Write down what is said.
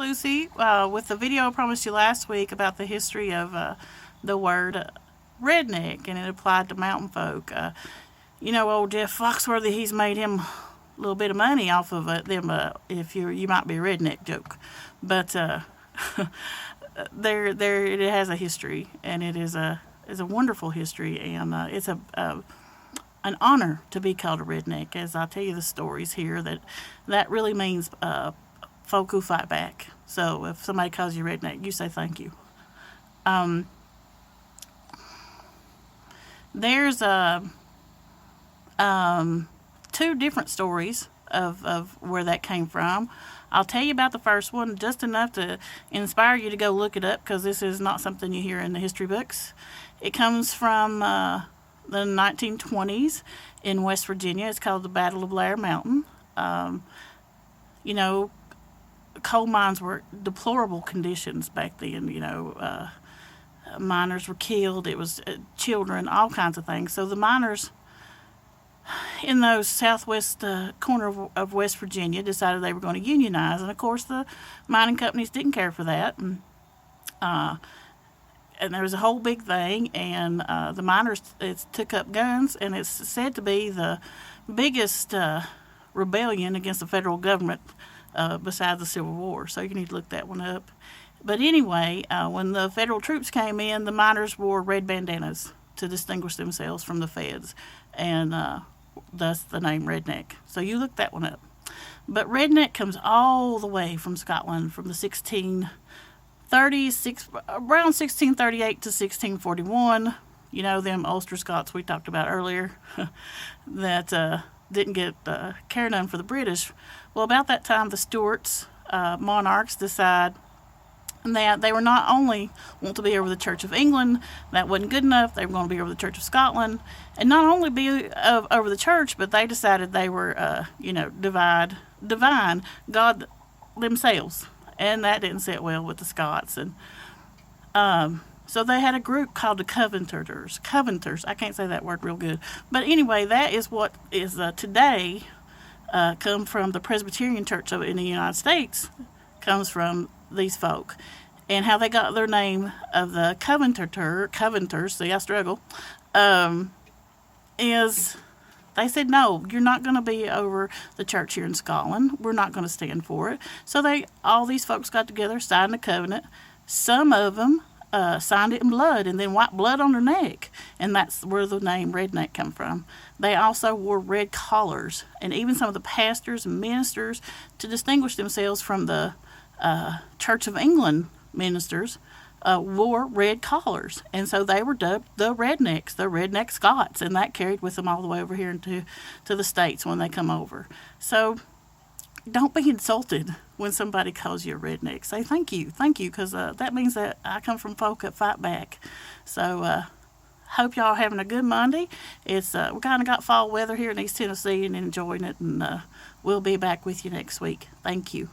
Lucy with the video I promised you last week about the history of the word redneck, and it applied to mountain folk. Old Jeff Foxworthy, he's made him a little bit of money off of them. If you might be a redneck joke, but there it has a history, and it is a wonderful history, and it's an honor to be called a redneck. As I tell you the stories here, that really means folk who fight back. So if somebody calls you redneck, you say thank you. There's two different stories of where that came from. I'll tell you about the first one, just enough to inspire you to go look it up, because this is not something you hear in the history books. It comes from the 1920s in West Virginia. It's called the Battle of Blair Mountain. Coal mines were deplorable conditions back then. Miners were killed. It was children, all kinds of things. So the miners in those southwest corner of West Virginia decided they were going to unionize, and of course the mining companies didn't care for that, and there was a whole big thing, and the miners took up guns, and it's said to be the biggest rebellion against the federal government besides the Civil War. So you need to look that one up. But anyway, when the federal troops came in, the miners wore red bandanas to distinguish themselves from the feds, and thus the name redneck. So you look that one up. But redneck comes all the way from Scotland, from the 1630s, around 1638 to 1641. Them Ulster Scots we talked about earlier that didn't get care none for the British. Well, about that time, the Stuarts, monarchs, decide that they were not only want to be over the Church of England, that wasn't good enough, they were going to be over the Church of Scotland, and not only be over the church, but they decided they were, divine, God themselves, and that didn't sit well with the Scots, and so they had a group called the Covenanters. I can't say that word real good, but anyway, that is what is today come from the Presbyterian Church in the United States, comes from these folk, and how they got their name of the Covenanters, see I struggle, is they said, no, you're not going to be over the church here in Scotland, we're not going to stand for it. So all these folks got together, signed a covenant. Some of them signed it in blood, and then wiped blood on their neck, and that's where the name redneck come from. They also wore red collars, and even some of the pastors and ministers, to distinguish themselves from the Church of England ministers, wore red collars, and so they were dubbed the rednecks, the redneck Scots, and that carried with them all the way over here into the States when they come over. So don't be insulted when somebody calls you a redneck. Say thank you, because that means that I come from folk that fight back. So hope y'all are having a good Monday. It's we kind of got fall weather here in East Tennessee and enjoying it, and we'll be back with you next week. Thank you.